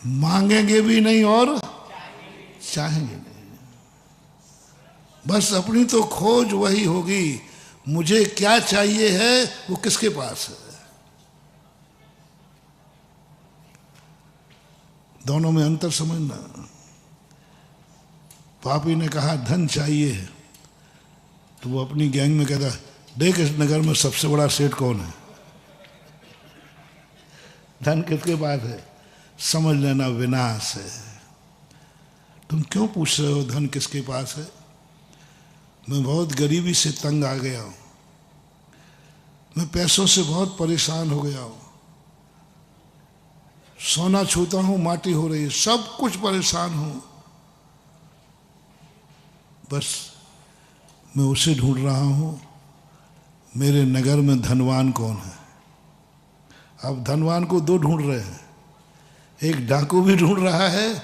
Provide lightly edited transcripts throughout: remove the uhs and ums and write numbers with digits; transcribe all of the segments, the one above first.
मांगेंगे भी नहीं और चाहेंगे नहीं। बस अपनी तो खोज वही होगी, मुझे क्या चाहिए है वो किसके पास है। दोनों में अंतर समझना। पापी ने कहा धन चाहिए, तो वो अपनी गैंग में कहता देख इस नगर में सबसे बड़ा सेठ कौन है, धन किसके पास है, समझ लेना विनाश है। तुम क्यों पूछ रहे हो धन किसके पास है? मैं बहुत गरीबी से तंग आ गया हूं, मैं पैसों से बहुत परेशान हो गया हूं, सोना छूता हूं माटी हो रही है, सब कुछ परेशान हूं, बस मैं उसे ढूंढ रहा हूं, मेरे नगर में धनवान कौन है। अब धनवान को दो ढूंढ रहे हैं, एक डाकू भी ढूंढ रहा है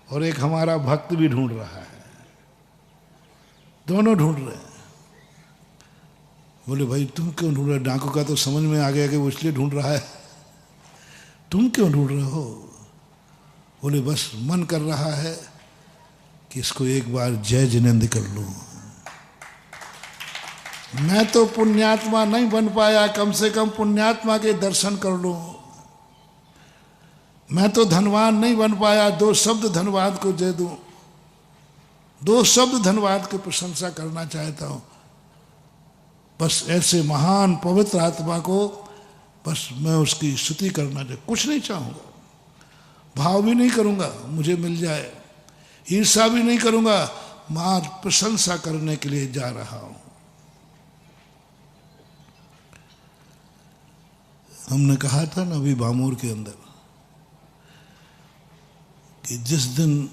और एक हमारा भक्त भी ढूंढ रहा है, दोनों ढूंढ रहे हैं। बोले भाई तुम क्यों ढूंढ रहे हो? डाकू का तो समझ में आ गया कि वो इसलिए ढूंढ रहा है, तुम क्यों ढूंढ रहे हो? बोले बस मन कर रहा है कि इसको एक बार जय जिनेंद्र कर लूं। मैं तो पुण्यात्मा नहीं बन पाया, कम से कम पुण्यात्मा के दर्शन कर लूं। मैं तो धनवान नहीं बन पाया, दो शब्द धनवान को दे दूं, दो शब्द धनवान की प्रशंसा करना चाहता हूं। बस ऐसे महान पवित्र आत्मा को बस मैं उसकी स्तुति करना चाहता, कुछ नहीं चाहूंगा, भाव भी नहीं करूंगा मुझे मिल जाए, ईर्षा भी नहीं करूंगा, मां प्रशंसा करने के लिए जा रहा हूं। हमने कहा था ना अभी बामूर के अंदर कि जिस दिन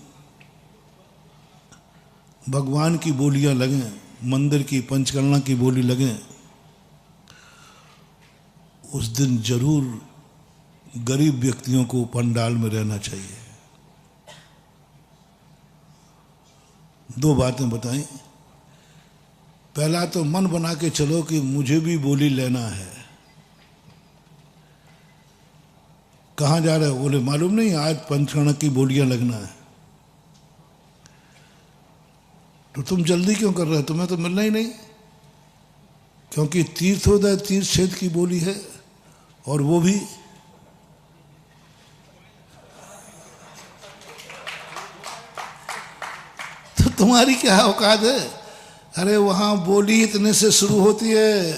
भगवान की बोलियां लगें, मंदिर की पंचकर्णा की बोली लगें, उस दिन जरूर गरीब व्यक्तियों को पंडाल में रहना चाहिए। दो बातें बताई। पहला तो मन बना के चलो कि मुझे भी बोली लेना है। कहाँ जा रहे हो? बोले मालूम नहीं, आज पंचकर्णा की बोलियां लगना है। तो तुम जल्दी क्यों कर रहे हो? तुम्हें तो मिलना ही नहीं, क्योंकि तीर्थोदय तीर्थ क्षेत्र की बोली है, और वो भी तो तुम्हारी क्या औकात है? अरे वहां बोली इतने से शुरू होती है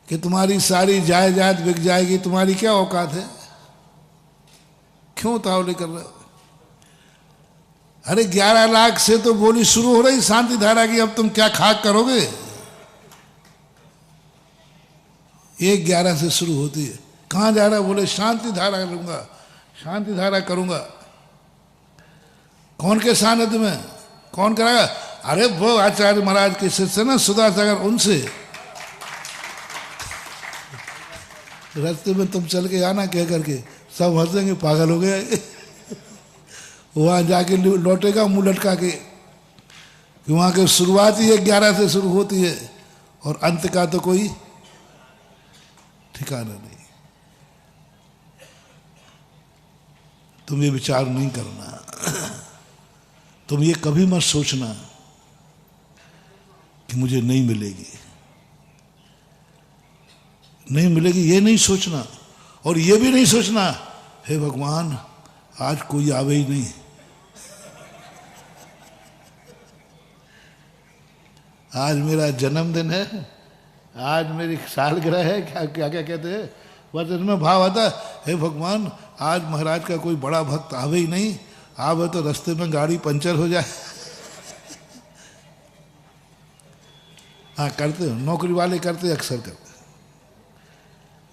कि तुम्हारी सारी जायदाद बिक जाएगी, तुम्हारी क्या औकात है? क्यों तावले कर रहे हो? अरे 11 लाख से तो बोली शुरू हो रही शांति धारा की, अब तुम क्या खाक करोगे? 1-11 से शुरू होती है। कहाँ जा रहा है? बोले शांति धारा लूंगा, शांति धारा करूंगा। कौन के सानिध्य में? कौन कराएगा? अरे वो आचार्य महाराज के शिष्य ना सुधा सागर, उनसे। रास्ते में तुम चल के आना कह करके, सब हंसेंगे पागल हो गए। वहां जाके लौटेगा मुंह लटका के, कि वहां की शुरुआत ही 11 से शुरू होती है और अंत का तो कोई ठिकाना नहीं। तुम ये विचार नहीं करना, तुम ये कभी मत सोचना कि मुझे नहीं मिलेगी, नहीं मिलेगी, ये नहीं सोचना। और ये भी नहीं सोचना हे भगवान आज कोई आवे ही नहीं, आज मेरा जन्मदिन है, आज मेरी सालगिरह है, क्या क्या क्या कहते हैं, बस इनमें भाव आता है हे भगवान आज महाराज का कोई बड़ा भक्त आवे ही नहीं, आवे तो रास्ते में गाड़ी पंचर हो जाए। हाँ करते हो, नौकरी वाले करते अक्सर करते।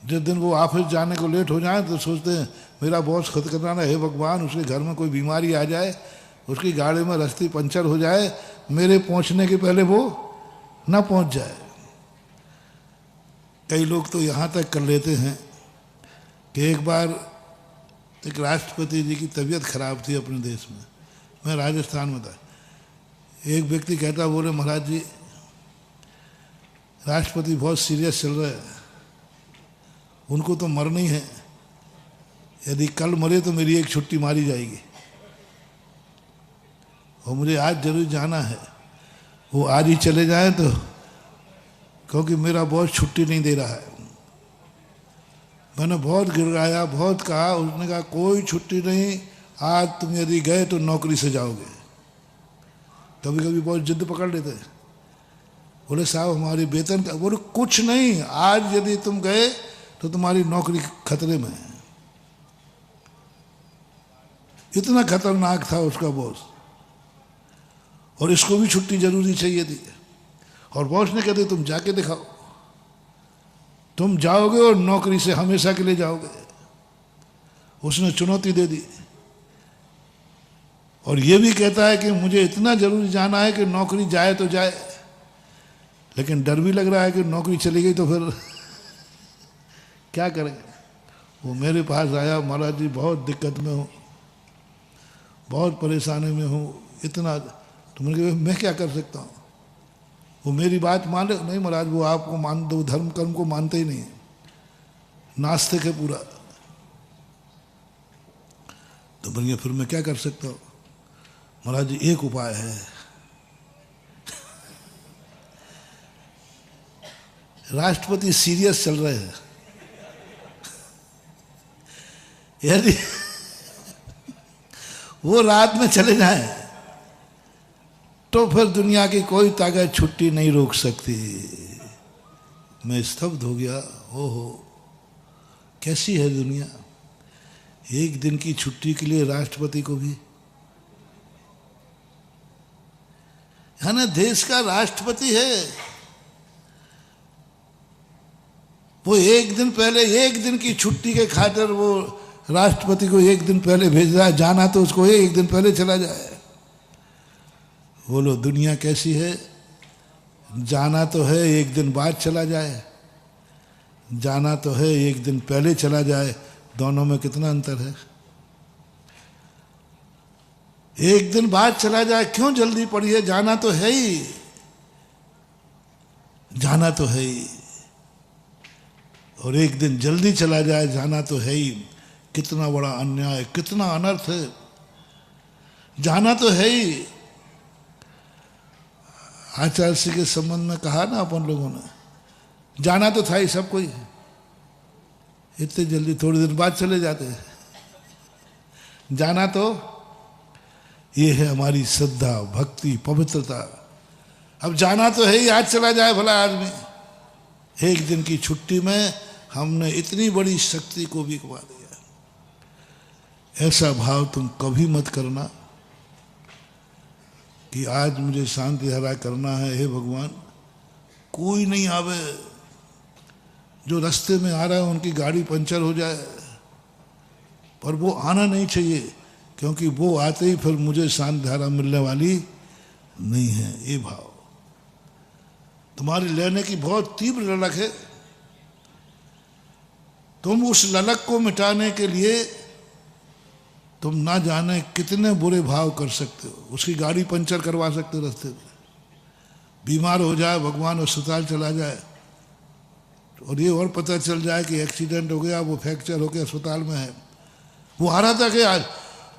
जिस दिन वो ऑफिस जाने को लेट हो जाए तो सोचते हैं मेरा बॉस खुद करना है, हे भगवान उसके घर में कोई बीमारी आ जाए, उसकी गाड़ी में रास्ते पंचर हो जाए, मेरे पहुंचने के पहले वो ना पहुंच जाए। कई लोग तो यहाँ तक कर लेते हैं कि एक बार एक राष्ट्रपति जी की तबीयत खराब थी अपने देश में, मैं राजस्थान में था। एक व्यक्ति कहता बोले महाराज जी राष्ट्रपति बहुत सीरियस चल रहे हैं, उनको तो मरना ही है, यदि कल मरे तो मेरी एक छुट्टी मारी जाएगी, और मुझे आज जरूर जाना है, वो आज ही चले जाए तो, क्योंकि मेरा बॉस छुट्टी नहीं दे रहा है। मैंने बहुत गिड़गाया, बहुत कहा, उसने कहा कोई छुट्टी नहीं, आज तुम यदि गए तो नौकरी से जाओगे। कभी कभी बहुत जिद पकड़ लेते, बोले साहब हमारी वेतन का, बोले कुछ नहीं, आज यदि तुम गए तो तुम्हारी नौकरी खतरे में है। इतना खतरनाक था उसका बॉस, और इसको भी छुट्टी जरूरी चाहिए थी, और बॉस ने कहते तुम जाके दिखाओ, तुम जाओगे और नौकरी से हमेशा के लिए जाओगे। उसने चुनौती दे दी, और ये भी कहता है कि मुझे इतना जरूरी जाना है कि नौकरी जाए तो जाए, लेकिन डर भी लग रहा है कि नौकरी चली गई तो फिर क्या करेंगे। वो मेरे पास आया, महाराज जी बहुत दिक्कत में हूँ, बहुत परेशानी में हूँ, इतना, तो मैंने कहा मैं क्या कर सकता हूँ। वो मेरी बात मान रहे नहीं महाराज, वो आपको मान दो, धर्म कर्म को मानते ही नहीं, नास्तिक है पूरा। तो बोलिए फिर मैं क्या कर सकता हूँ। महाराज जी एक उपाय है, राष्ट्रपति सीरियस चल रहे हैं, यदि वो रात में चले जाएं तो फिर दुनिया की कोई ताकत छुट्टी नहीं रोक सकती। मैं स्तब्ध हो गया, ओहो कैसी है दुनिया, एक दिन की छुट्टी के लिए राष्ट्रपति को भी, है ना, देश का राष्ट्रपति है, वो एक दिन पहले, एक दिन की छुट्टी के खातिर वो राष्ट्रपति को एक दिन पहले भेज रहा है, जाना तो उसको एक दिन पहले चला जाए। बोलो दुनिया कैसी है, जाना तो है एक दिन बाद चला जाए, जाना तो है एक दिन पहले चला जाए, दोनों में कितना अंतर है। एक दिन बाद चला जाए क्यों जल्दी पड़ी है, जाना तो है ही, जाना तो है ही, और एक दिन जल्दी चला जाए, जाना तो है ही, कितना बड़ा अन्याय, कितना अनर्थ है। जाना तो है ही, आचार्य श्री के संबंध में कहा ना अपन लोगों ने, जाना तो था ही सबको ही, इतने जल्दी थोड़ी देर बाद चले जाते हैं। जाना तो ये है हमारी श्रद्धा, भक्ति, पवित्रता। अब जाना तो है ही, आज चला जाए भला आदमी, एक दिन की छुट्टी में हमने इतनी बड़ी शक्ति को भी गवा दिया। ऐसा भाव तुम कभी मत करना कि आज मुझे शांति धारा करना है, हे भगवान कोई नहीं आवे, जो रास्ते में आ रहा है उनकी गाड़ी पंचर हो जाए, पर वो आना नहीं चाहिए, क्योंकि वो आते ही फिर मुझे शांति धारा मिलने वाली नहीं है। ये भाव तुम्हारी लेने की बहुत तीव्र ललक है, तुम उस ललक को मिटाने के लिए तुम ना जाने कितने बुरे भाव कर सकते हो। उसकी गाड़ी पंचर करवा सकते हो, रास्ते में बीमार हो जाए, भगवान अस्पताल चला जाए, और ये और पता चल जाए कि एक्सीडेंट हो गया, वो फ्रैक्चर हो गया, अस्पताल में है। वो आ रहा था कि आज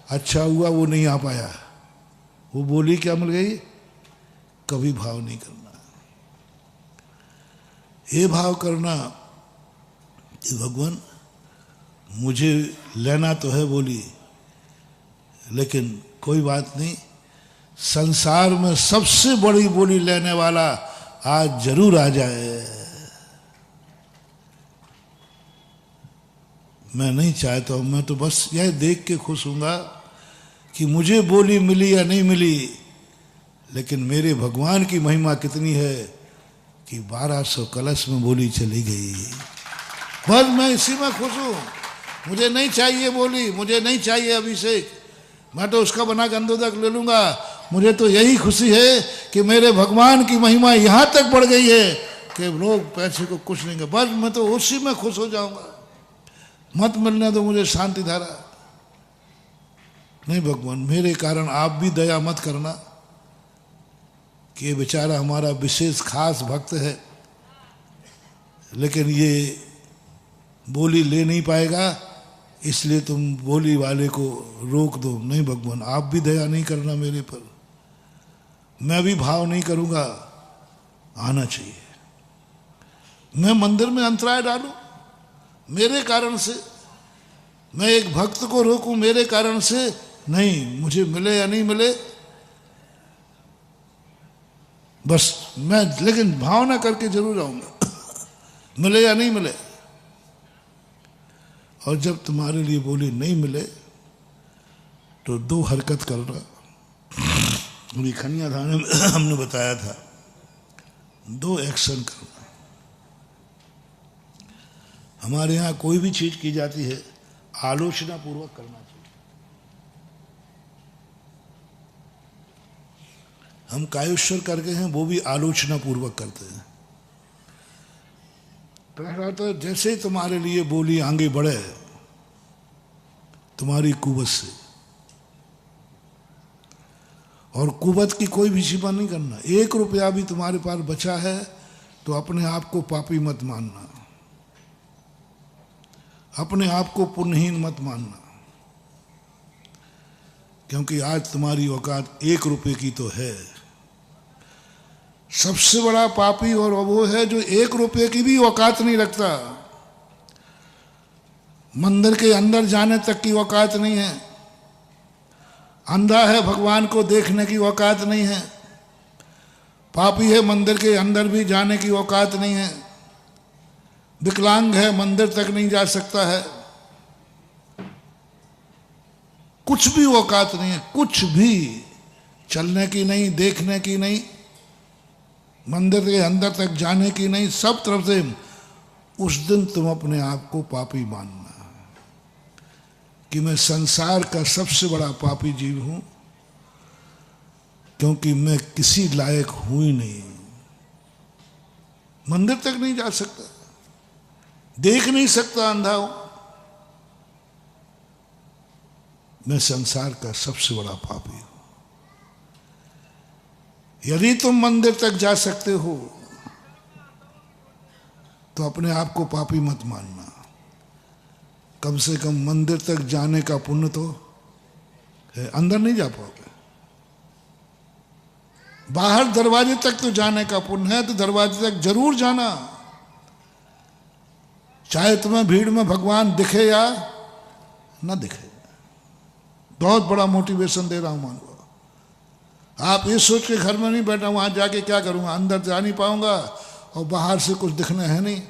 अच्छा हुआ वो नहीं आ पाया, वो बोली क्या मिल गई, कभी भाव नहीं करना। ये भाव करना कि भगवान मुझे लेना तो है बोली, लेकिन कोई बात नहीं, संसार में सबसे बड़ी बोली लेने वाला आज जरूर आ जाए। मैं नहीं चाहता हूं, मैं तो बस यह देख के खुश हूंगा कि मुझे बोली मिली या नहीं मिली, लेकिन मेरे भगवान की महिमा कितनी है कि 1200 कलश में बोली चली गई। बस मैं इसी में खुश हूं, मुझे नहीं चाहिए बोली, मुझे नहीं चाहिए अभिषेक, मैं तो उसका बना गंधोदक ले लूंगा। मुझे तो यही खुशी है कि मेरे भगवान की महिमा यहां तक बढ़ गई है कि लोग पैसे को कुछ नहीं कर, बस मैं तो उसी में खुश हो जाऊंगा। मत मिलने दो मुझे शांति धारा। नहीं भगवान, मेरे कारण आप भी दया मत करना कि ये बेचारा हमारा विशेष खास भक्त है, लेकिन ये बोली ले नहीं पाएगा, इसलिए तुम बोली वाले को रोक दो। नहीं भगवान, आप भी दया नहीं करना मेरे पर, मैं भी भाव नहीं करूंगा, आना चाहिए। मैं मंदिर में अंतराय डालूं मेरे कारण से, मैं एक भक्त को रोकूं मेरे कारण से? नहीं, मुझे मिले या नहीं मिले बस मैं, लेकिन भावना करके जरूर आऊंगा मिले या नहीं मिले। और जब तुम्हारे लिए बोली नहीं मिले तो दो हरकत करना। खनिया थाने में हमने बताया था, दो एक्शन करना। हमारे यहाँ कोई भी चीज की जाती है आलोचना पूर्वक करना चाहिए। हम कायेश्वर करके हैं, वो भी आलोचना पूर्वक करते हैं। पहला तो जैसे ही तुम्हारे लिए बोली आगे बढ़े तुम्हारी कुवत से, और कुवत की कोई भी सीमा नहीं करना। 1 रुपया भी तुम्हारे पास बचा है तो अपने आप को पापी मत मानना, अपने आप को पुण्यहीन मत मानना, क्योंकि आज तुम्हारी औकात 1 रुपये की तो है। सबसे बड़ा पापी और वो है जो 1 रुपये की भी औकात नहीं रखता, मंदिर के अंदर जाने तक की औकात नहीं है, अंधा है भगवान को देखने की औकात नहीं है, पापी है मंदिर के अंदर भी जाने की औकात नहीं है, विकलांग है मंदिर तक नहीं जा सकता है, कुछ भी औकात नहीं है, कुछ भी चलने की नहीं, देखने की नहीं, मंदिर के अंदर तक जाने की नहीं, सब तरफ से। उस दिन तुम अपने आप को पापी मानना कि मैं संसार का सबसे बड़ा पापी जीव हूं, क्योंकि मैं किसी लायक हूं ही नहीं, मंदिर तक नहीं जा सकता, देख नहीं सकता, अंधा हूं, मैं संसार का सबसे बड़ा पापी हूं। यदि तुम मंदिर तक जा सकते हो तो अपने आप को पापी मत मानना, कम से कम मंदिर तक जाने का पुण्य तो है। अंदर नहीं जा पाओगे, बाहर दरवाजे तक तो जाने का पुण्य है, तो दरवाजे तक जरूर जाना, चाहे तुम्हें भीड़ में भगवान दिखे या ना दिखे। बहुत बड़ा मोटिवेशन दे रहा हूं मान लो। आप ये सोच के घर में नहीं बैठा वहां जाके क्या करूंगा, अंदर जा नहीं पाऊंगा और बाहर से कुछ दिखना है नहीं,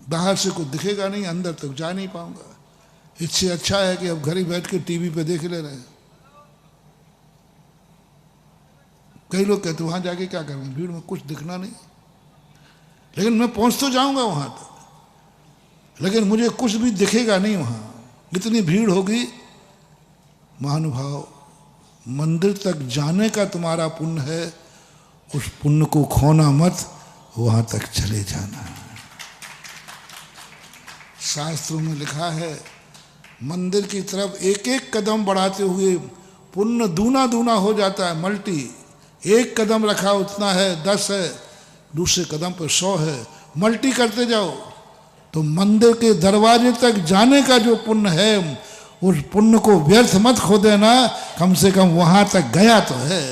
बाहर से कुछ दिखेगा नहीं, अंदर तक जा नहीं पाऊंगा। इससे अच्छा है कि अब घर ही बैठ के टीवी पे देख ले रहे हैं। कई लोग कहते वहां जाके क्या करेंगे, भीड़ में कुछ दिखना नहीं, लेकिन मैं पहुंच तो जाऊंगा वहां तक, लेकिन मुझे कुछ भी दिखेगा नहीं वहां, इतनी भीड़ होगी। महानुभाव, मंदिर तक जाने का तुम्हारा पुण्य है, उस पुण्य को खोना मत, वहां तक चले जाना। शास्त्रों में लिखा है मंदिर की तरफ एक एक कदम बढ़ाते हुए पुण्य दूना दूना हो जाता है, मल्टी। एक कदम रखा उतना है, 10 है, दूसरे कदम पर 100 है, मल्टी करते जाओ तो मंदिर के दरवाजे तक जाने का जो पुण्य है, उस पुण्य को व्यर्थ मत खो देना, कम से कम वहां तक गया तो है,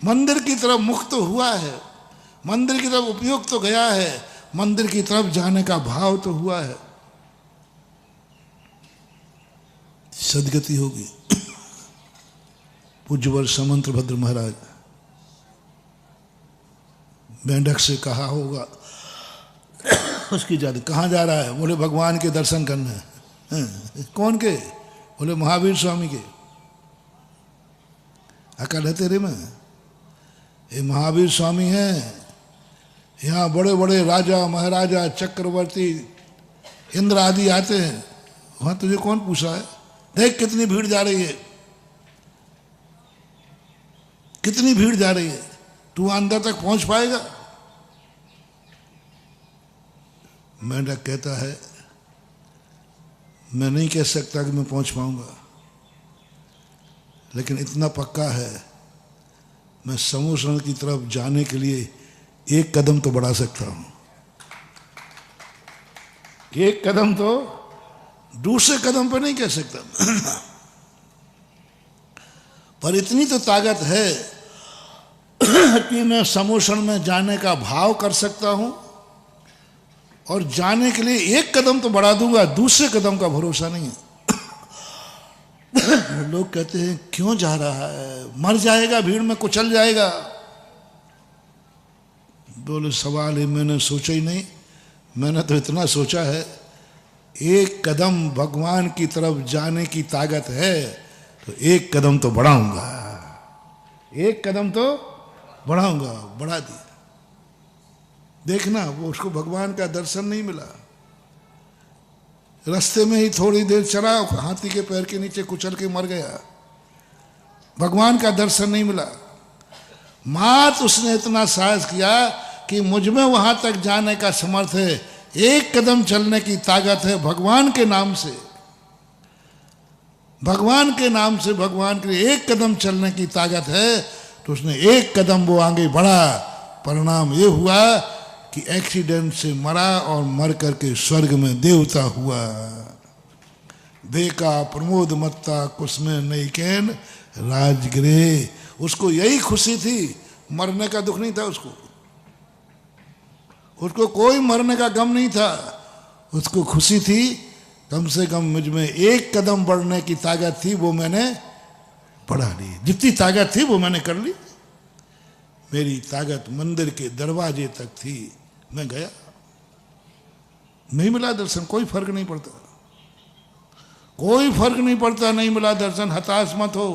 मंदिर की तरफ मुख तो हुआ है, मंदिर की तरफ उपयोग तो गया है, मंदिर की तरफ जाने का भाव तो हुआ है, सदगति होगी। पूज्यवर समंत भद्र महाराज मेंढक से कहा होगा उसकी जाति, कहाँ जा रहा है? बोले भगवान के दर्शन करने। कौन के? बोले महावीर स्वामी के। अकल है तेरे में? ये महावीर स्वामी हैं, यहाँ बड़े बड़े राजा महाराजा चक्रवर्ती इंद्र आदि आते हैं, वहां तुझे कौन पूछा है? देख कितनी भीड़ जा रही है, कितनी भीड़ जा रही है, तू अंदर तक पहुंच पाएगा? मेंढक कहता है मैं नहीं कह सकता कि मैं पहुंच पाऊंगा, लेकिन इतना पक्का है मैं समोषण की तरफ जाने के लिए एक कदम तो बढ़ा सकता हूं। एक कदम तो दूसरे कदम पर नहीं कह सकता, पर इतनी तो ताकत है कि मैं समोषण में जाने का भाव कर सकता हूं और जाने के लिए एक कदम तो बढ़ा दूंगा, दूसरे कदम का भरोसा नहीं है। लोग कहते हैं क्यों जा रहा है, मर जाएगा, भीड़ में कुचल जाएगा। बोले सवाल ही मैंने सोचा ही नहीं, मैंने तो इतना सोचा है, एक कदम भगवान की तरफ जाने की ताकत है तो एक कदम तो बढ़ाऊंगा, एक कदम तो बढ़ाऊंगा। बढ़ा दिया। देखना वो उसको भगवान का दर्शन नहीं मिला, रास्ते में ही थोड़ी देर चला, हाथी के पैर के नीचे कुचल के मर गया, भगवान का दर्शन नहीं मिला। मात्र उसने इतना साहस किया कि मुझ में वहां तक जाने का समर्थ है, एक कदम चलने की ताकत है भगवान के नाम से, भगवान के नाम से, भगवान के लिए एक कदम चलने की ताकत है, तो उसने एक कदम वो आगे बढ़ा। परिणाम ये हुआ कि एक्सीडेंट से मरा और मर करके स्वर्ग में देवता हुआ। बेका प्रमोद मत्ता कुसमें नहीं कैन राजगृह, उसको यही खुशी थी, मरने का दुख नहीं था उसको, उसको कोई मरने का गम नहीं था, उसको खुशी थी कम से कम मुझ में एक कदम बढ़ने की ताकत थी, वो मैंने बढ़ा ली, जितनी ताकत थी वो मैंने कर ली। मेरी ताकत मंदिर के दरवाजे तक थी, मैं गया, नहीं मिला दर्शन, कोई फर्क नहीं पड़ता, कोई फर्क नहीं पड़ता, नहीं मिला दर्शन, हताश मत हो।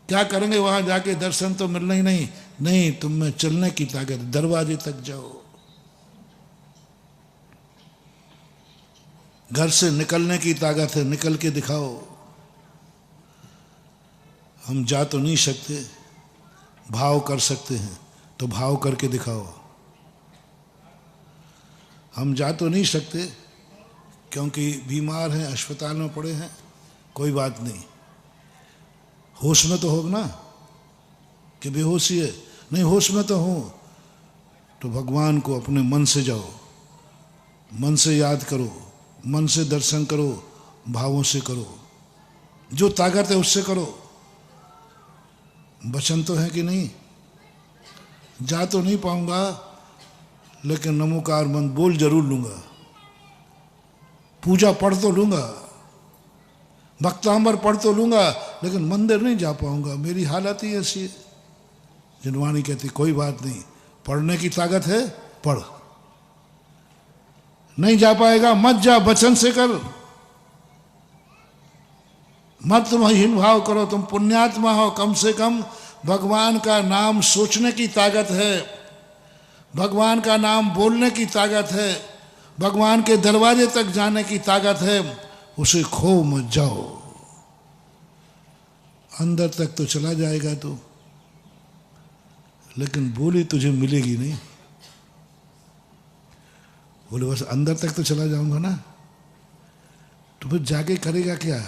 क्या करेंगे वहां जाके, दर्शन तो मिलना ही नहीं, नहीं तुम में चलने की ताकत, दरवाजे तक जाओ, घर से निकलने की ताकत है, निकल के दिखाओ। हम जा तो नहीं सकते, भाव कर सकते हैं, तो भाव करके दिखाओ। हम जा तो नहीं सकते क्योंकि बीमार हैं, अस्पताल में पड़े हैं, कोई बात नहीं, होश में तो हो ना, कि बेहोशी है, नहीं होश में तो हो, तो भगवान को अपने मन से जाओ, मन से याद करो, मन से दर्शन करो, भावों से करो, जो ताकत है उससे करो। वचन तो है कि नहीं, जा तो नहीं पाऊंगा लेकिन नमोकार मंत्र बोल जरूर लूंगा, पूजा पढ़ तो लूंगा, भक्तांबर पढ़ तो लूंगा, लेकिन मंदिर नहीं जा पाऊंगा, मेरी हालत ही ऐसी है। जिनवाणी कहती कोई बात नहीं, पढ़ने की ताकत है, पढ़, नहीं जा पाएगा मत जा, वचन से कर, मत तुम हीन भाव करो, तुम पुण्यात्मा हो, कम से कम भगवान का नाम सोचने की ताकत है, भगवान का नाम बोलने की ताकत है, भगवान के दरवाजे तक जाने की ताकत है, उसे खो मत जाओ। अंदर तक तो चला जाएगा तो, लेकिन बोली तुझे मिलेगी नहीं। बोले बस अंदर तक तो चला जाऊंगा ना, तो फिर जाके करेगा क्या?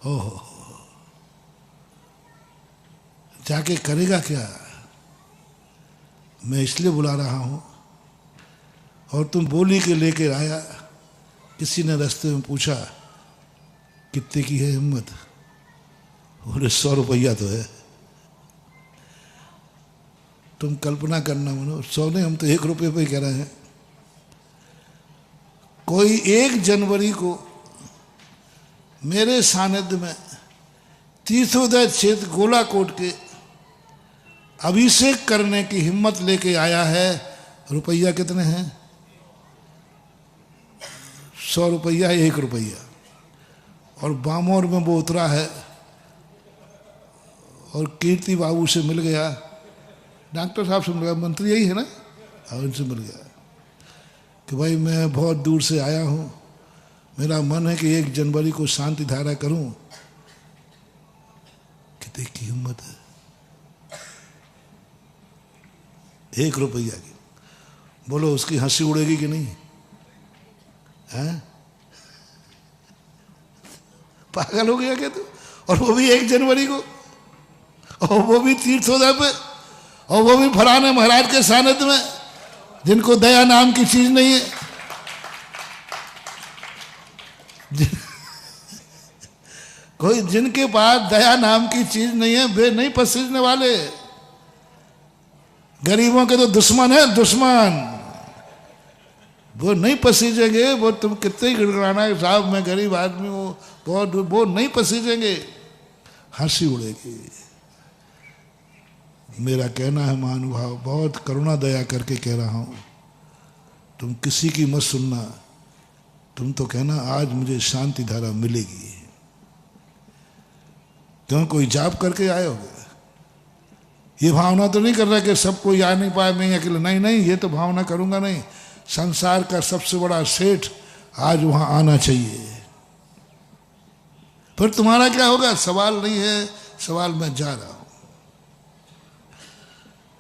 ओहो, जाके करेगा क्या? मैं इसलिए बुला रहा हूं, और तुम बोली के लेके आया, किसी ने रास्ते में पूछा कितने की है हिम्मत? बोले 100 रुपया तो है। तुम कल्पना करना मनो, 100 नहीं, हम तो 1 रुपये पे ही कह रहे हैं। कोई 1 जनवरी को मेरे सानिध्य में तीर्थोदय क्षेत्र गोलाकोट के अभिषेक करने की हिम्मत लेके आया है। रुपया कितने हैं? 100 रुपया, 1 रुपया। और बामोर में वो उतरा है और कीर्ति बाबू से मिल गया, डॉक्टर साहब से मिल गया, मंत्री यही है ना, और उनसे मिल गया कि भाई मैं बहुत दूर से आया हूँ, मेरा मन है कि 1 जनवरी को शांति धारा करूं। कितने की हिम्मत है, 1 रुपया की। बोलो उसकी हंसी उड़ेगी कि नहीं? हैं? पागल हो गया क्या तू? और वो भी 1 जनवरी को, और वो भी तीर्थोदय पे, और वो भी फलाने महाराज के सानिध्य में, जिनको दया नाम की चीज नहीं है। कोई जिनके पास दया नाम की चीज नहीं है वे नहीं पसीजने वाले। गरीबों के तो दुश्मन है, दुश्मन। वो नहीं पसीजेंगे। वो तुम कितने ही गिड़गिड़ाना है साहब मैं गरीब आदमी हूँ, बहुत, वो नहीं पसीजेंगे, हंसी उड़ेगी। मेरा कहना है महानुभाव, बहुत करुणा दया करके कह रहा हूँ, तुम किसी की मत सुनना। तुम तो कहना आज मुझे शांति धारा मिलेगी। क्यों, कोई जाप करके आए होगे? ये भावना तो नहीं कर रहा कि सब कोई आ नहीं पाए, मैं अकेले। नहीं नहीं, ये तो भावना करूंगा नहीं। संसार का सबसे बड़ा सेठ आज वहां आना चाहिए। फिर तुम्हारा क्या होगा? सवाल नहीं है, सवाल मैं जा रहा हूं।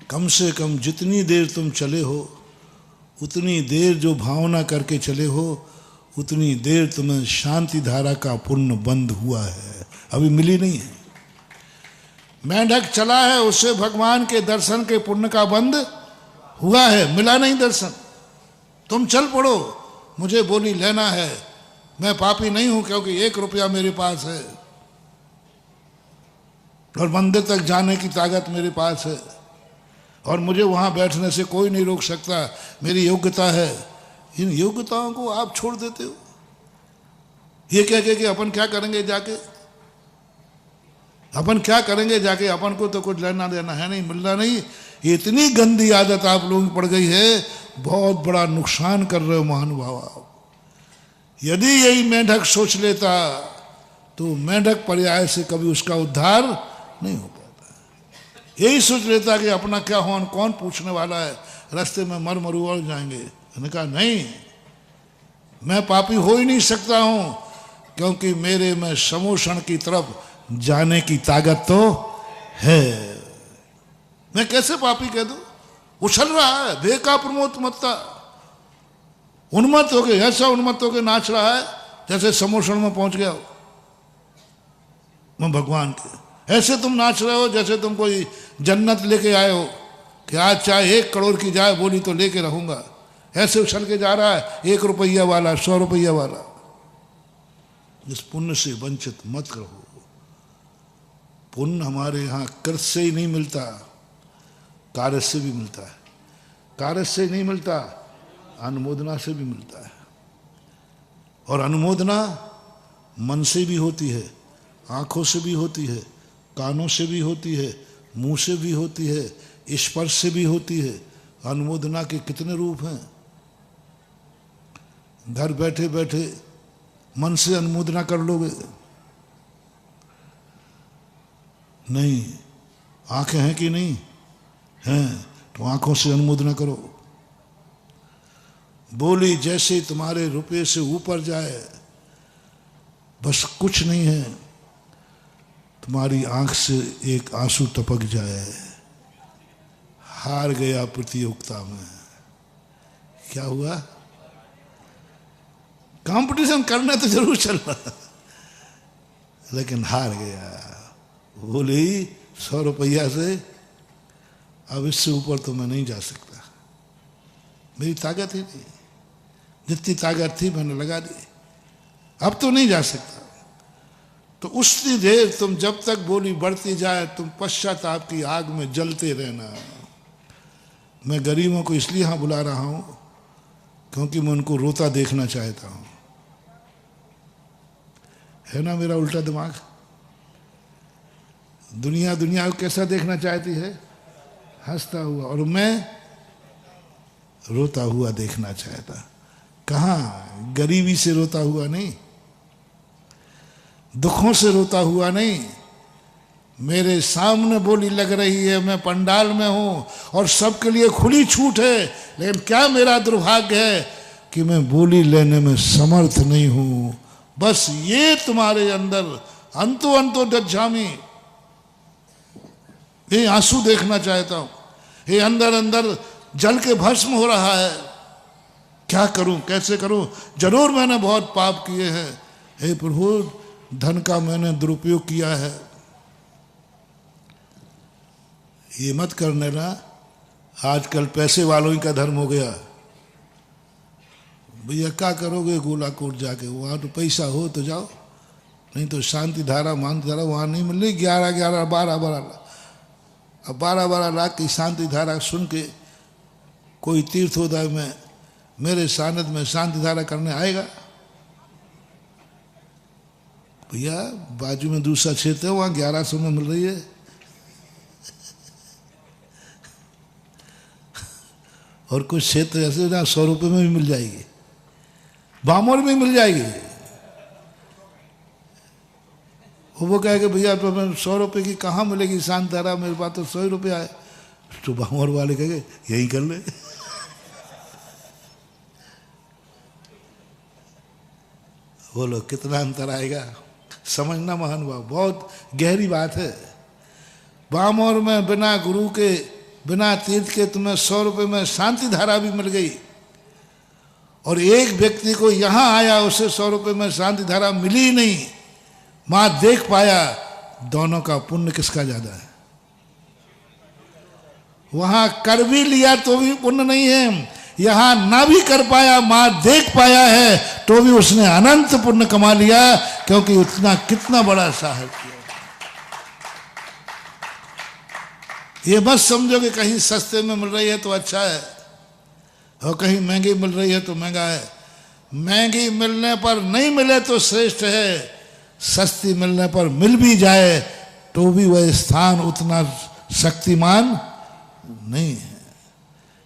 कम से कम जितनी देर तुम चले हो, उतनी देर जो भावना करके चले हो, उतनी देर तुम्हें शांति धारा का पुण्य बंद हुआ है, अभी मिली नहीं है। मेंढक चला है, उससे भगवान के दर्शन के पुण्य का बंद हुआ है, मिला नहीं दर्शन। तुम चल पड़ो, मुझे बोली लेना है, मैं पापी नहीं हूं क्योंकि 1 रुपया मेरे पास है और मंदिर तक जाने की ताकत मेरे पास है और मुझे वहां बैठने से कोई नहीं रोक सकता, मेरी योग्यता है। इन योग्यताओं को आप छोड़ देते हो, ये कह के कि अपन क्या करेंगे जाके, अपन क्या करेंगे जाके, अपन को तो कुछ लेना देना है नहीं, मिलना नहीं। ये इतनी गंदी आदत आप लोगों की पड़ गई है, बहुत बड़ा नुकसान कर रहे हो महानुभाव आप। यदि यही मेंढक सोच लेता तो मेंढक पर्याय से कभी उसका उद्धार नहीं हो पाता। यही सोच लेता कि अपना क्या हो, कौन पूछने वाला है, रास्ते में मर मरुआ जाएंगे। मैंने कहा नहीं, मैं पापी हो ही नहीं सकता हूं क्योंकि मेरे में समोषण की तरफ जाने की ताकत तो है। मैं कैसे पापी कह दूं? उछल रहा है बेका प्रमोद मत्ता, उन्मत्त हो गए, ऐसा उन्मत्त हो गए नाच रहा है जैसे समोषण में पहुंच गया हो मैं भगवान के। ऐसे तुम नाच रहे हो जैसे तुम कोई जन्नत लेके आए हो कि आज चाहे 1 करोड़ की जाए बोली तो लेके रहूंगा। ऐसे उछल के जा रहा है 1 रुपया वाला, 100 रुपया वाला। इस पुण्य से वंचित मत रहो। पुण्य हमारे यहाँ कृत से ही नहीं मिलता, कार्य से भी मिलता है। कार्य से नहीं मिलता, अनुमोदना से भी मिलता है। और अनुमोदना मन से भी होती है, आंखों से भी होती है, कानों से भी होती है, मुंह से भी होती है, स्पर्श से भी होती है। अनुमोदना के कितने रूप हैं। घर बैठे बैठे मन से अनुमोदना कर लोगे? नहीं। आंखें हैं कि नहीं हैं? तो आंखों से अनुमोदना करो। बोली जैसे तुम्हारे रुपये से ऊपर जाए, बस कुछ नहीं है, तुम्हारी आंख से एक आंसू टपक जाए। हार गया प्रतियोगिता में। क्या हुआ? कंपटीशन करना तो जरूर चल रहा लेकिन हार गया। बोली 100 रुपया से अब इससे ऊपर तो मैं नहीं जा सकता, मेरी ताकत ही नहीं। जितनी ताकत थी मैंने लगा दी, अब तो नहीं जा सकता। तो उतनी देर तुम जब तक बोली बढ़ती जाए तुम पश्चाताप की आग में जलते रहना। मैं गरीबों को इसलिए यहां बुला रहा हूं क्योंकि मैं उनको रोता देखना चाहता हूं। है ना मेरा उल्टा दिमाग? दुनिया दुनिया को कैसा देखना चाहती है? हंसता हुआ, और मैं रोता हुआ देखना चाहता। कहाँ? गरीबी से रोता हुआ नहीं, दुखों से रोता हुआ नहीं। मेरे सामने बोली लग रही है, मैं पंडाल में हूं और सबके लिए खुली छूट है, लेकिन क्या मेरा दुर्भाग्य है कि मैं बोली लेने में समर्थ नहीं हूं। बस ये तुम्हारे अंदर अंतो अंतो दज्जामी, ये आंसू देखना चाहता हूं। ये अंदर अंदर जल के भस्म हो रहा है। क्या करूं, कैसे करूं? जरूर मैंने बहुत पाप किए हैं, हे प्रभु धन का मैंने दुरुपयोग किया है। ये मत करने ना, आजकल पैसे वालों ही का धर्म हो गया। भैया क्या करोगे गोलाकोट जाके, वहाँ तो पैसा हो तो जाओ, नहीं तो शांति धारा मानती धारा वहाँ नहीं मिल रही। 11-11, 12-12 लाख, अब 12-12 लाख की शांति धारा सुन के कोई तीर्थोदय में मेरे सानिध्य में शांति धारा करने आएगा? भैया बाजू में दूसरा क्षेत्र है, वहाँ 1100 में मिल रही है। और कुछ क्षेत्र ऐसे ना 100 रुपये में भी मिल जाएगी, बामोर में मिल जाएगी। वो कहेगा भैया तो मैं 100 रुपये की कहाँ मिलेगी शांत धारा, मेरे पास तो 100 रुपये आए। तो बामोर वाले कहेंगे यही कर ले। बोलो कितना अंतर आएगा, समझना महानुभाव, बहुत गहरी बात है। बामोर में बिना गुरु के बिना तीर्थ के तुम्हें 100 रुपये में शांति धारा भी मिल गई, और एक व्यक्ति को यहाँ आया उसे 100 रुपये में शांति धारा मिली ही नहीं, मां देख पाया, दोनों का पुण्य किसका ज्यादा है? वहां कर भी लिया तो भी पुण्य नहीं है, यहां ना भी कर पाया, मां देख पाया है तो भी उसने अनंत पुण्य कमा लिया, क्योंकि उतना कितना बड़ा साहब किया। ये मत समझो कि कहीं सस्ते में मिल रही है तो अच्छा है और कहीं महंगी मिल रही है तो महंगा है। महंगी मिलने पर नहीं मिले तो श्रेष्ठ है, सस्ती मिलने पर मिल भी जाए तो भी वह स्थान उतना शक्तिमान नहीं है।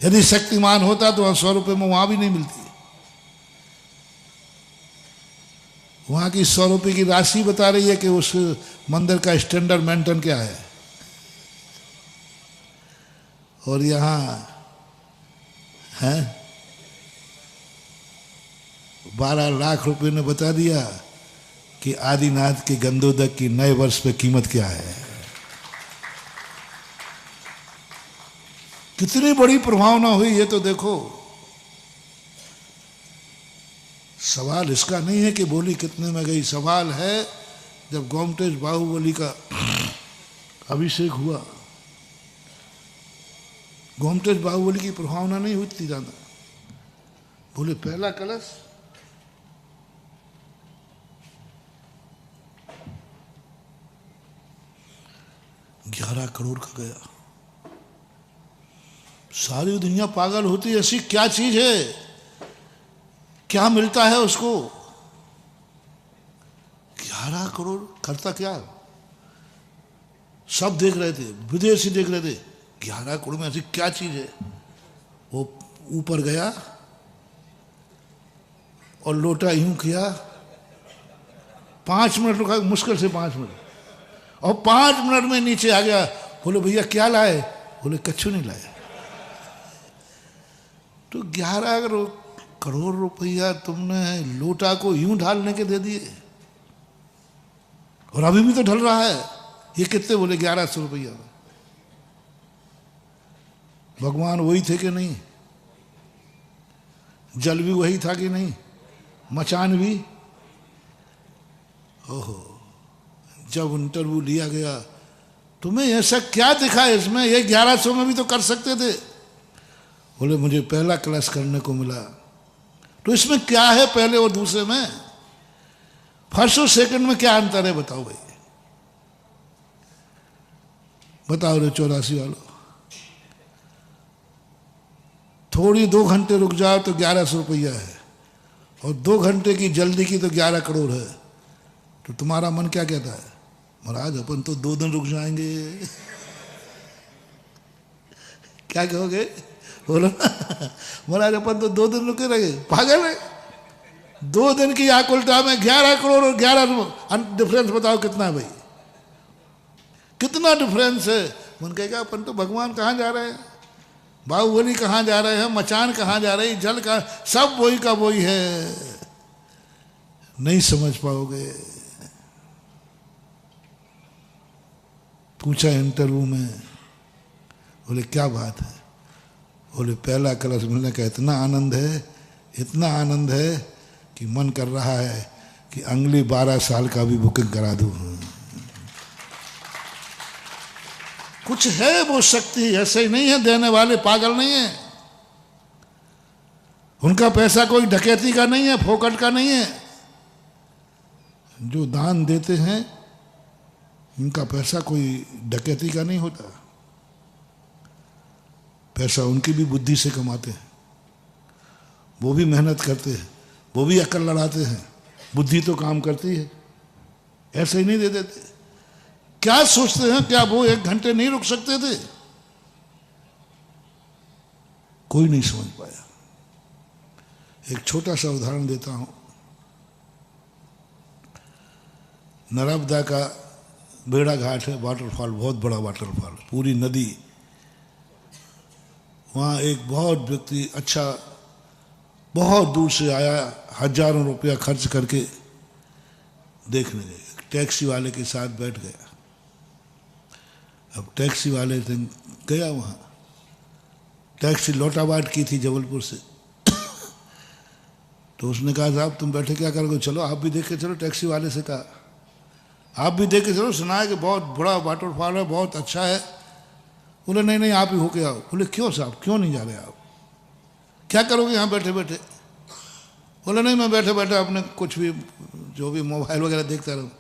यदि शक्तिमान होता तो 100 रुपये में वहां भी नहीं मिलती। वहां की 100 रुपये की राशि बता रही है कि उस मंदिर का स्टैंडर्ड मेंटेन क्या है, और यहाँ है 12 लाख रुपए ने बता दिया कि आदिनाथ के गंधोदक की नए वर्ष पे कीमत क्या है। कितनी बड़ी प्रभावना हुई ये तो देखो। सवाल इसका नहीं है कि बोली कितने में गई, सवाल है जब गोमटेश बाहुबली का अभिषेक हुआ, गोमटेश बाहुबली की प्रभावना नहीं हुई थी ज्यादा। बोले पहला कलश 11 करोड़ का गया। सारी दुनिया पागल होती है, ऐसी क्या चीज है, क्या मिलता है उसको? 11 करोड़ करता क्या? सब देख रहे थे, विदेशी देख रहे थे, 11 करोड़ में ऐसी क्या चीज है? वो ऊपर गया और लोटा यूं किया, 5 मिनट रुका, मुश्किल से 5 मिनट, और 5 मिनट में नीचे आ गया। बोले भैया क्या लाए? बोले कच्छु नहीं लाए। तो 11 करोड़ रुपया तुमने लोटा को यूं ढालने के दे दिए, और अभी भी तो ढल रहा है। ये कितने? बोले 1100 रुपया। भगवान वही थे कि नहीं? जल भी वही था कि नहीं? मचान भी? ओहो, जब इंटरव्यू लिया गया, तुम्हें ऐसा क्या दिखा इसमें, ये 1100 में भी तो कर सकते थे। बोले मुझे पहला क्लास करने को मिला। तो इसमें क्या है पहले और दूसरे में? फर्स्ट और सेकंड में क्या अंतर है बताओ भाई, बताओ रे 84 वालों। थोड़ी 2 घंटे रुक जाओ तो 1100 रुपया है, और 2 घंटे की जल्दी की तो 11 करोड़ है। तो तुम्हारा मन क्या कहता है? महाराज अपन तो 2 दिन रुक जाएंगे। क्या कहोगे? बोलो महाराज अपन तो 2 दिन रुके रहे। पागल है, 2 दिन की आकुलता में 11 करोड़ और 11 डिफरेंस बताओ कितना है भाई, कितना डिफरेंस है। मन कहेगा अपन तो भगवान कहाँ जा रहे हैं, बाहुबली कहाँ जा रहे हैं, मचान कहाँ जा रही, जल का सब वही का वही है। नहीं समझ पाओगे। पूछा इंटरव्यू में, बोले क्या बात है? बोले पहला कलश मिलने का इतना आनंद है, इतना आनंद है कि मन कर रहा है कि अगली 12 साल का भी बुकिंग करा दूं। कुछ है वो शक्ति, ऐसे ही नहीं है, देने वाले पागल नहीं है। उनका पैसा कोई डकैती का नहीं है, फोकट का नहीं है। जो दान देते हैं उनका पैसा कोई डकैती का नहीं होता। पैसा उनकी भी बुद्धि से कमाते हैं, वो भी मेहनत करते हैं, वो भी अकल लड़ाते हैं, बुद्धि तो काम करती है, ऐसे ही नहीं दे देते। क्या सोचते हैं, क्या वो 1 घंटे नहीं रुक सकते थे? कोई नहीं समझ पाया। एक छोटा सा उदाहरण देता हूं। नर्मदा का बेड़ा घाट है, वाटरफॉल, बहुत बड़ा वाटरफॉल, पूरी नदी। वहाँ एक बहुत व्यक्ति अच्छा बहुत दूर से आया, हजारों रुपया खर्च करके देखने गए। टैक्सी वाले के साथ बैठ गया। अब टैक्सी वाले से गया वहाँ, टैक्सी लौटाबाट की थी जबलपुर से। तो उसने कहा साहब तुम बैठे क्या करोगे, चलो आप भी देख के चलो। टैक्सी वाले से कहा आप भी देख के चलो, सुना है कि बहुत बड़ा वाटरफॉल है, बहुत अच्छा है। बोले नहीं नहीं आप ही होके आओ। बोले क्यों साहब, क्यों नहीं जा रहे आप, क्या करोगे यहाँ बैठे बैठे? बोले नहीं मैं बैठे बैठे अपने कुछ भी जो भी मोबाइल वगैरह देखता रहूँ।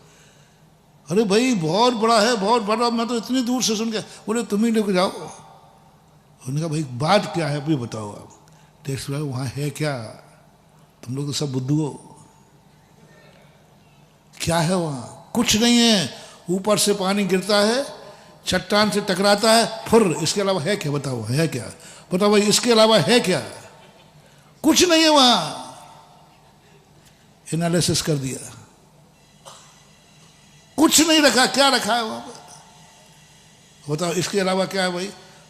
अरे भाई बहुत बड़ा है, बहुत बड़ा, मैं तो इतनी दूर से सुन के। बोले तुम ही लेके जाओ। उन्होंने कहा भाई बात क्या है अभी बताओ आप। टैक्सी वाले वहाँ है क्या, तुम लोग तो सब बुद्धू हो, क्या है वहाँ? कुछ नहीं है, ऊपर से पानी गिरता है, चट्टान से टकराता है, फुर, इसके अलावा है क्या? बताओ है क्या? बताओ भाई इसके अलावा है क्या? कुछ नहीं है वहां। एनालिसिस कर दिया, कुछ नहीं रखा। क्या रखा है वहां पर? बताओ इसके अलावा क्या है भाई?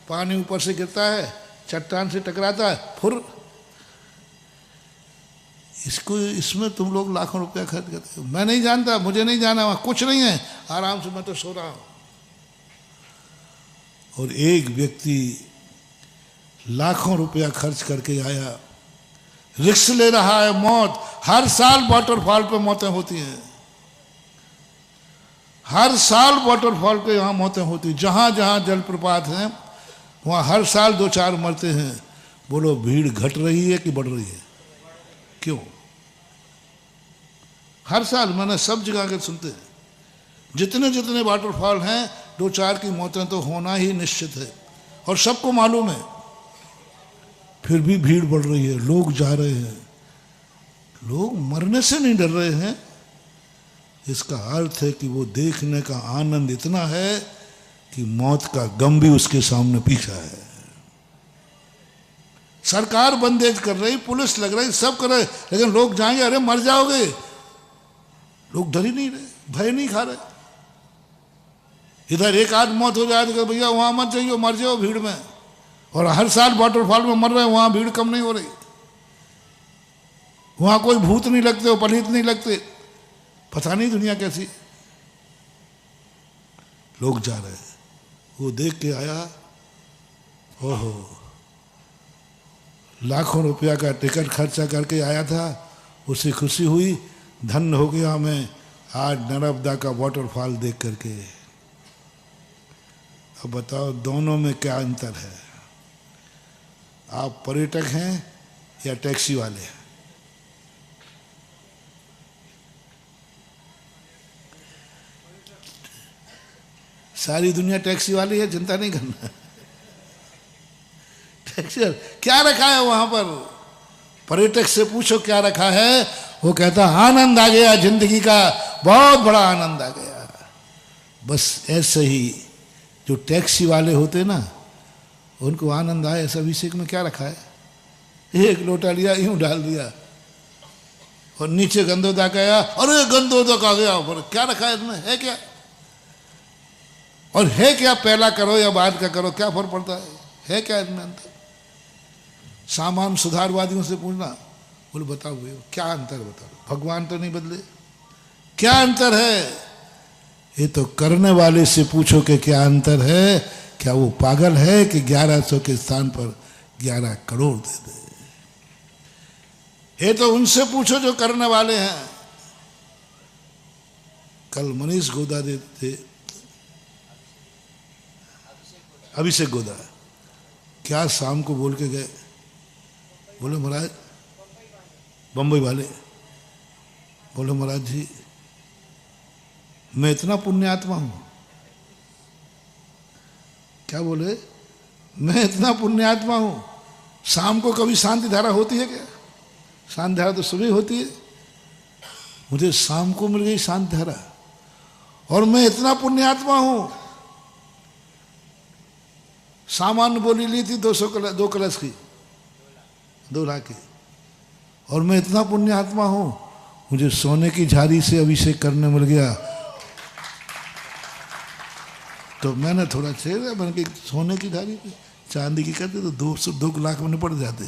पानी ऊपर से गिरता है, चट्टान से टकराता है, फुर। इसको इसमें तुम लोग लाखों रुपया खर्च करते हो। मैं नहीं जानता, मुझे नहीं जाना, वहां कुछ नहीं है, आराम से मैं तो सो रहा हूं। और एक व्यक्ति लाखों रुपया खर्च करके आया, रिस्क ले रहा है, मौत। हर साल वाटरफॉल पे मौतें होती हैं, हर साल वाटरफॉल पे यहां मौतें होती। जहां जहां जलप्रपात हैं वहां हर साल 2-4 मरते हैं। बोलो भीड़ घट रही है कि बढ़ रही है? क्यों? हर साल मैंने सब जगह के सुनते हैं, जितने जितने वाटरफॉल हैं 2-4 की मौतें तो होना ही निश्चित है, और सबको मालूम है। फिर भी भीड़ बढ़ रही है, लोग जा रहे हैं। लोग मरने से नहीं डर रहे हैं, इसका अर्थ है कि वो देखने का आनंद इतना है कि मौत का गम भी उसके सामने पीछा है। सरकार बंदेज कर रही, पुलिस लग रही, सब कर रहे, लेकिन लोग जाएंगे, अरे मर जाओगे। लोग डर ही नहीं रहे, भय नहीं खा रहे। इधर एक आध मौत हो जाए तो भैया वहां मत जाइए, मर जाओ भीड़ में। और हर साल वाटरफॉल में मर रहे हैं, वहां भीड़ कम नहीं हो रही। वहां कोई भूत नहीं लगते, पलित नहीं लगते। पता नहीं दुनिया कैसी। लोग जा रहे हैं, वो देख के आया, ओहो लाखों रुपया का टिकट खर्चा करके आया था, उसे खुशी हुई, धन्य हो गया मैं आज नर्मदा का वाटरफॉल देख करके। अब बताओ दोनों में क्या अंतर है? आप पर्यटक हैं या टैक्सी वाले हैं? सारी दुनिया टैक्सी वाली है, चिंता नहीं करना। टैक्सी क्या रखा है वहां पर? पर्यटक से पूछो क्या रखा है, वो कहता आनंद आ गया जिंदगी का, बहुत बड़ा आनंद आ गया। बस ऐसे ही जो टैक्सी वाले होते ना, उनको आनंद आए ऐसा अभिषेक में क्या रखा है? एक लोटा लिया, यूं डाल दिया और नीचे गंदोदक आया, अरे गंदोदक आ गया, क्या रखा है इसमें? है क्या? और है क्या? पहला करो या बाद का करो, क्या फर्क पड़ता है क्या इसमें अंतर? सामान सुधारवादियों से पूछना, बोले बताओ भैया क्या अंतर बताओ, भगवान तो नहीं बदले, क्या अंतर है? ये तो करने वाले से पूछो कि क्या अंतर है, क्या वो पागल है कि 1100 के स्थान पर 11 करोड़ दे दे? ये तो उनसे पूछो जो करने वाले हैं। कल मनीष गोदा थे, अभिषेक गोदा, क्या शाम को बोल के गए, बोले महाराज बम्बई वाले बोले महाराज जी मैं इतना पुण्यात्मा हूं। क्या बोले? मैं इतना पुण्यात्मा हूं, शाम को कभी शांति धारा होती है क्या? शांति धारा तो सुबह होती है, मुझे शाम को मिल गई शांति धारा, और मैं इतना पुण्यात्मा हूं। सामान्य बोली ली थी 2 कलश की, 2 लाख की, और मैं इतना पुण्यात्मा हूं, मुझे सोने की झाड़ी से अभिषेक करने मिल गया। तो मैंने थोड़ा छेड़ा, मैंने कहा सोने की झाड़ी पे, चांदी की करते तो 2 लाख में पड़ जाते,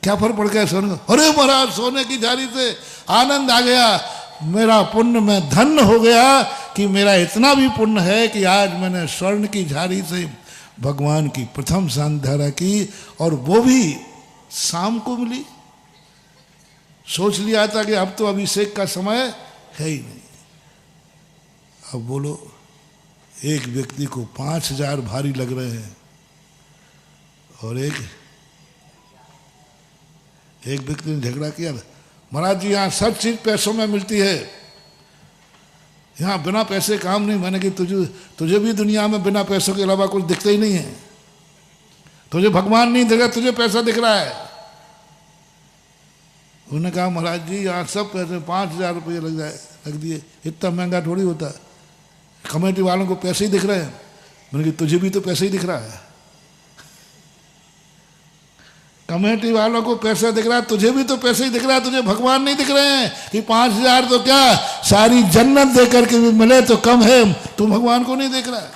क्या फर्क पड़ गया सोने का? अरे महाराज सोने की झाड़ी से आनंद आ गया, मेरा पुण्य में धन्य हो गया कि मेरा इतना भी पुण्य है कि आज मैंने स्वर्ण की झाड़ी से भगवान की प्रथम शांति धारा की, और वो भी शाम को मिली। सोच लिया था कि अब तो अभिषेक का समय है ही नहीं। अब बोलो, एक व्यक्ति को 5,000 भारी लग रहे हैं, और एक व्यक्ति ने झगड़ा किया, महाराज जी यहाँ सब चीज पैसों में मिलती है, यहाँ बिना पैसे काम नहीं। मैंने कि तुझे भी दुनिया में बिना पैसों के अलावा कुछ दिखता ही नहीं है, तुझे भगवान नहीं दिख रहा, तुझे पैसा दिख रहा है। उन्होंने कहा महाराज जी यहाँ सब पैसे 5,000 रुपये लग दिए, इतना महंगा थोड़ी होता है, कमेटी वालों को पैसे ही दिख रहे हैं। मैंने कहा तुझे भी तो पैसे ही दिख रहा है, कमेटी वालों को पैसा दिख रहा है, तुझे भी तो पैसे ही दिख रहा है, तुझे भगवान नहीं दिख रहे हैं कि 5,000 तो क्या सारी जन्नत दे करके भी मिले तो कम है, तू भगवान को नहीं देख रहा है।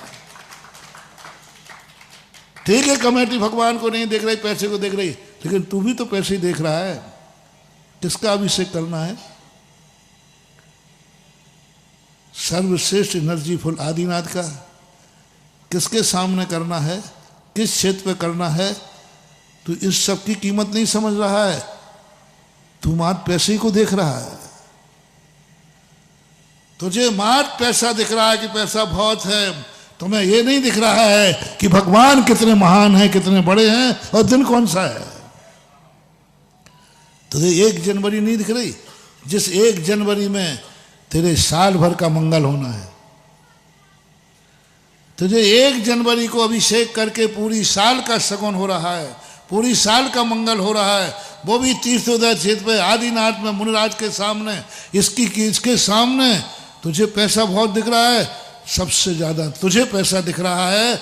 ठीक है कमेटी भगवान को नहीं देख रही, पैसे को देख रही, लेकिन तू भी तो पैसे ही देख रहा है। किसका अभिषेक करना है? सर्वश्रेष्ठ एनर्जी फुल आदिनाथ का। किसके सामने करना है, किस क्षेत्र पे करना है? तू इस सब की कीमत नहीं समझ रहा है, तू मात्र पैसे को देख रहा है। तुझे मात्र पैसा दिख रहा है कि पैसा बहुत है, तुम्हें यह नहीं दिख रहा है कि भगवान कितने महान हैं, कितने बड़े हैं, और दिन कौन सा है। तुझे 1 जनवरी नहीं दिख रही, जिस 1 जनवरी में तेरे साल भर का मंगल होना है। तुझे 1 जनवरी को अभिषेक करके पूरी साल का शगुन हो रहा है, पूरी साल का मंगल हो रहा है, वो भी तीर्थोदय क्षेत्र पे आदिनाथ में मुनिराज के सामने। इसके सामने तुझे पैसा बहुत दिख रहा है, सबसे ज्यादा तुझे पैसा दिख रहा है।